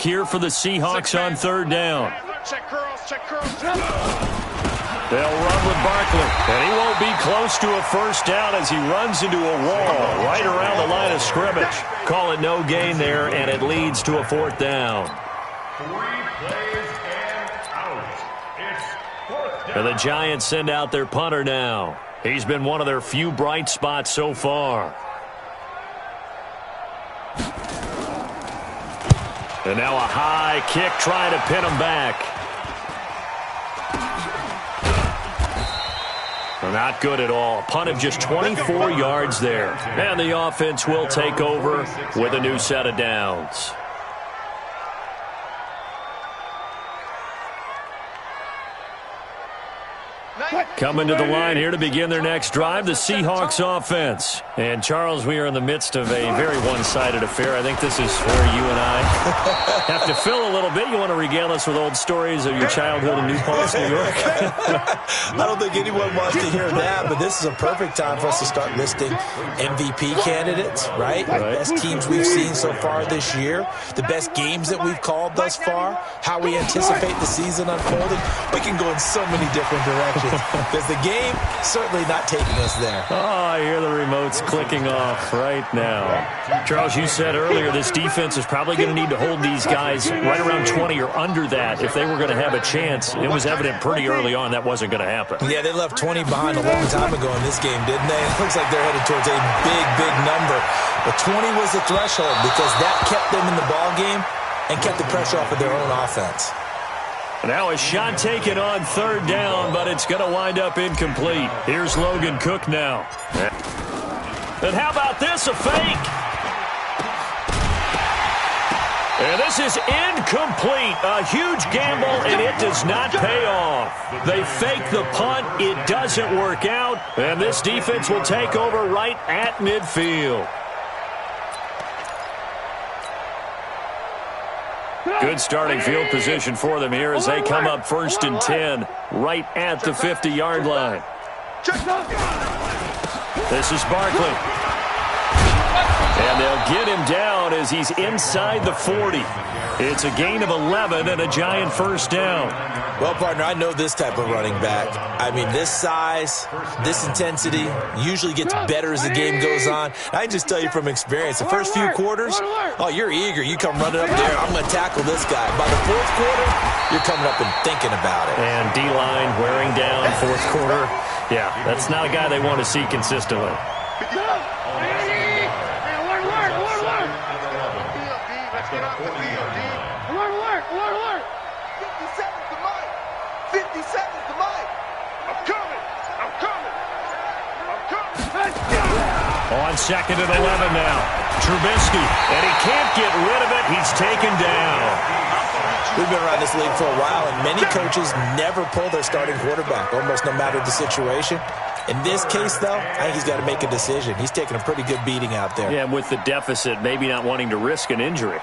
here for the Seahawks on third down. Check curls, check curls. They'll run with Barkley, and he won't be close to a first down as he runs into a wall right around the line of scrimmage. Call it no gain there, and it leads to a fourth down. 3 plays and out. It's fourth down. And the Giants send out their punter now. He's been one of their few bright spots so far. And now a high kick trying to pin him back. Not good at all. Punt of just 24 yards there. And the offense will take over with a new set of downs. Coming to the line here to begin their next drive, the Seahawks offense. And, Charles, we are in the midst of a very one-sided affair. I think this is where you and I have to fill a little bit. You want to regale us with old stories of your childhood in New Paltz, New York? I don't think anyone wants to hear that, but this is a perfect time for us to start listing MVP candidates, right? The best teams we've seen so far this year, the best games that we've called thus far, how we anticipate the season unfolding. We can go in so many different directions. Because the game certainly not taking us there. Oh, I hear the remotes clicking off right now. Charles, you said earlier this defense is probably going to need to hold these guys right around 20 or under that if they were going to have a chance. It was evident pretty early on that wasn't going to happen. Yeah, they left 20 behind a long time ago in this game, didn't they? It looks like they're headed towards a big, big number. But 20 was the threshold because that kept them in the ball game and kept the pressure off of their own offense. Now a shot taken on third down, but it's going to wind up incomplete. Here's Logan Cook now. And how about this, a fake? And this is incomplete. A huge gamble, and it does not pay off. They fake the punt. It doesn't work out, and this defense will take over right at midfield. Good starting field position for them here as they come up 1st and 10 right at the 50-yard line. This is Barkley. And they'll get him down as he's inside the 40. It's a gain of 11 and a Giant first down. Well, partner, I know this type of running back. I mean, this size, this intensity usually gets better as the game goes on. I can just tell you from experience, the first few quarters, oh, you're eager. You come running up there, I'm going to tackle this guy. By the fourth quarter, you're coming up and thinking about it. And D-line wearing down fourth quarter. Yeah, that's not a guy they want to see consistently. On 2nd and 11 now. Trubisky, and he can't get rid of it. He's taken down. We've been around this league for a while, and many coaches never pull their starting quarterback, almost no matter the situation. In this case, though, I think he's got to make a decision. He's taking a pretty good beating out there. Yeah, with the deficit, maybe not wanting to risk an injury.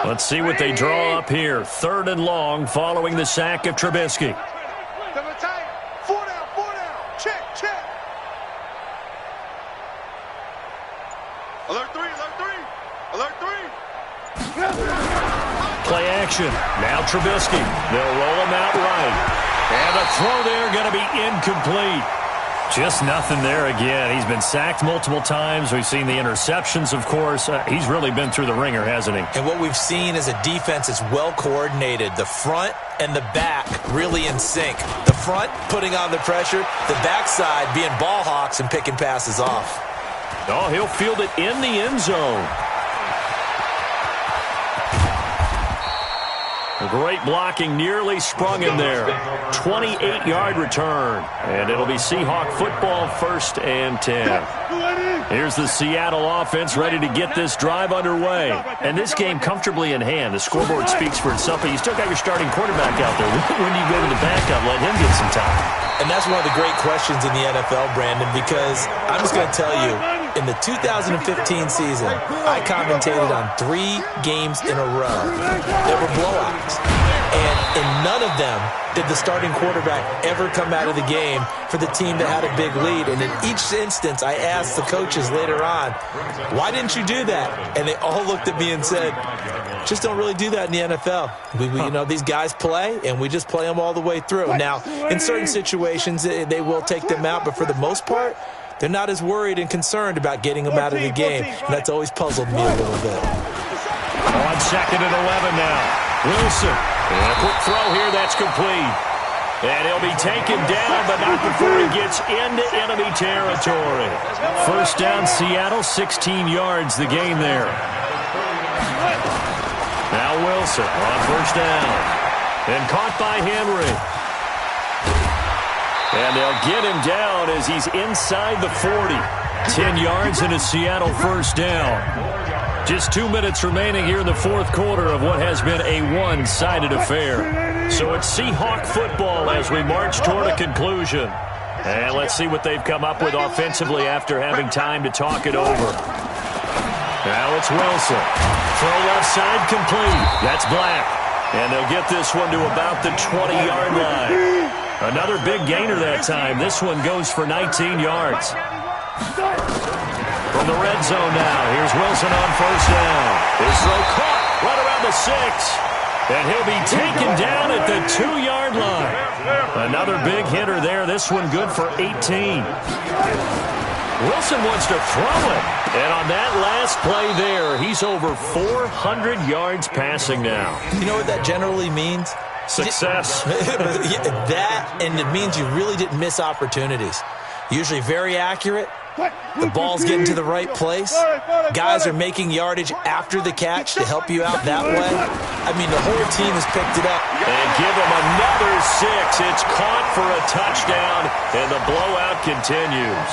Let's see what they draw up here. 3rd and long following the sack of Trubisky. Alert 3, alert 3, alert 3. Play action. Now Trubisky. They'll roll him out right. And the throw there going to be incomplete. Just nothing there again. He's been sacked multiple times. We've seen the interceptions, of course. He's really been through the ringer, hasn't he? And what we've seen is a defense that's well coordinated. The front and the back really in sync. The front putting on the pressure. The backside being ball hawks and picking passes off. Oh, he'll field it in the end zone. Great blocking, nearly sprung him there. 28-yard return. And it'll be Seahawk football 1st and 10. Here's the Seattle offense ready to get this drive underway. And this game comfortably in hand. The scoreboard speaks for itself, but you still got your starting quarterback out there. When do you go to the backup, let him get some time? And that's one of the great questions in the NFL, Brandon, because I'm just going to tell you, In the 2015 season, I commentated on 3 games in a row that were blowouts. And in none of them did the starting quarterback ever come out of the game for the team that had a big lead. And in each instance, I asked the coaches later on, why didn't you do that? And they all looked at me and said, just don't really do that in the NFL. You know, these guys play, and we just play them all the way through. Now, in certain situations, they will take them out, but for the most part, they're not as worried and concerned about getting them out of the game. And that's always puzzled me a little bit. On 2nd and 11 now. Wilson. And a quick throw here. That's complete. And he'll be taken down, but not before he gets into enemy territory. First down, Seattle, 16 yards the game there. Now Wilson on first down. And caught by Henry. And they'll get him down as he's inside the 40. 10 yards and a Seattle first down. Just 2 minutes remaining here in the fourth quarter of what has been a one-sided affair. So it's Seahawk football as we march toward a conclusion. And let's see what they've come up with offensively after having time to talk it over. Now it's Wilson. Throw left side complete. That's Black. And they'll get this one to about the 20-yard line. Another big gainer that time. This one goes for 19 yards. From the red zone now, here's Wilson on first down. His throw caught right around the 6. And he'll be taken down at the 2-yard line. Another big hitter there. This one good for 18. Wilson wants to throw it. And on that last play there, he's over 400 yards passing now. You know what that generally means? Success. That, and it means you really didn't miss opportunities. Usually very accurate. The ball's getting to the right place. Guys are making yardage after the catch to help you out that way. I mean, the whole team has picked it up. And give him another 6. It's caught for a touchdown, and the blowout continues.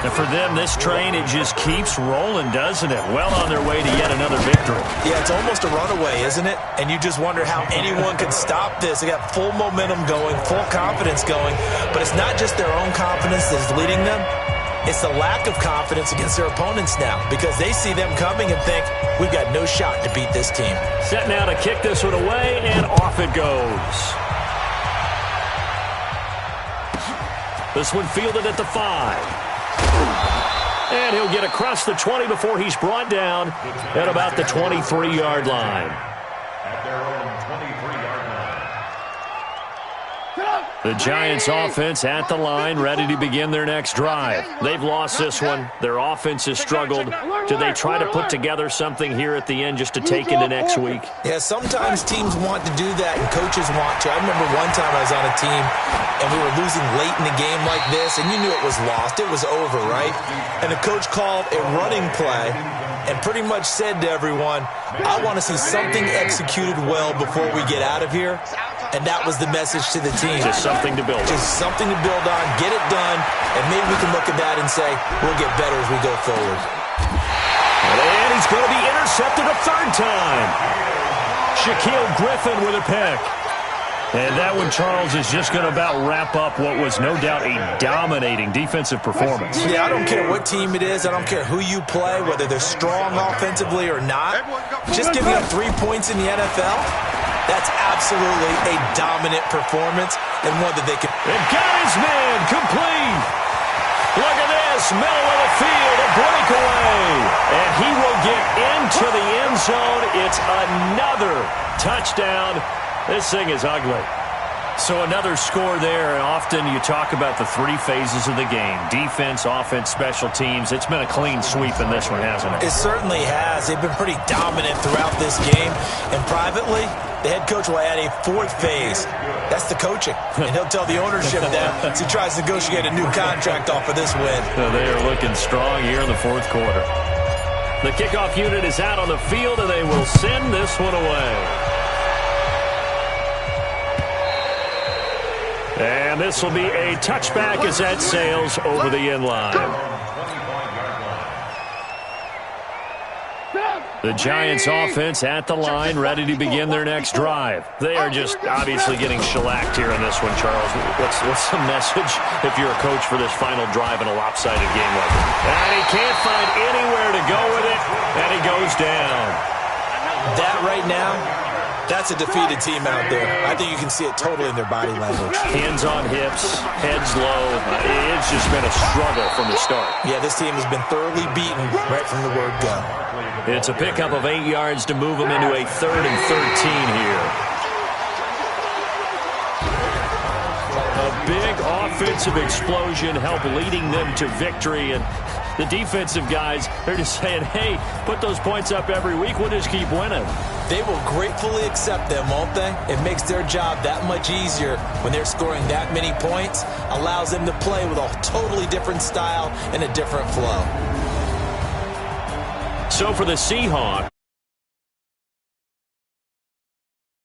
And for them, this train, it just keeps rolling, doesn't it? Well on their way to yet another victory. Yeah, it's almost a runaway, isn't it? And you just wonder how anyone could stop this. They got full momentum going, full confidence going. But it's not just their own confidence that's leading them. It's the lack of confidence against their opponents now because they see them coming and think, we've got no shot to beat this team. Set now to kick this one away, and off it goes. This one fielded at the 5. And he'll get across the 20 before he's brought down at about the 23-yard line. At their own 23-yard line. The Giants offense at the line, ready to begin their next drive. They've lost this one. Their offense has struggled. Do they try to put together something here at the end just to take into next week? Yeah, sometimes teams want to do that and coaches want to. I remember one time I was on a team and we were losing late in the game like this, and you knew it was lost. It was over, right? And the coach called a running play and pretty much said to everyone, I want to see something executed well before we get out of here. And that was the message to the team. Just something to build on. Just something to build on, get it done, and maybe we can look at that and say, we'll get better as we go forward. And he's going to be intercepted a third time. Shaquille Griffin with a pick. And that one, Charles, is just going to about wrap up what was no doubt a dominating defensive performance. Yeah, I don't care what team it is. I don't care who you play, whether they're strong offensively or not. Just giving up 3 points in the NFL, that's absolutely a dominant performance and one that they can. And got his man complete. Look at this, middle of the field, a breakaway. And he will get into the end zone. It's another touchdown. This thing is ugly. So another score there. Often you talk about the 3 phases of the game. Defense, offense, special teams. It's been a clean sweep in this one, hasn't it? It certainly has. They've been pretty dominant throughout this game. And privately, the head coach will add a 4th phase. That's the coaching. And he'll tell the ownership that as he tries to negotiate a new contract off of this win. So they are looking strong here in the fourth quarter. The kickoff unit is out on the field, and they will send this one away. And this will be a touchback as that sails over the end line. The Giants offense at the line, ready to begin their next drive. They are just obviously getting shellacked here in this one, Charles. What's the message if you're a coach for this final drive in a lopsided game like this? And he can't find anywhere to go with it, and he goes down. That right now, that's a defeated team out there. I think you can see it totally in their body language. Hands on hips, heads low. It's just been a struggle from the start. Yeah, this team has been thoroughly beaten right from the word go. It's a pickup of 8 yards to move them into a 3rd and 13 here. A big offensive explosion helped leading them to victory, and the defensive guys, they're just saying, hey, put those points up every week, we'll just keep winning. They will gratefully accept them, won't they? It makes their job that much easier when they're scoring that many points, allows them to play with a totally different style and a different flow. So for the Seahawks,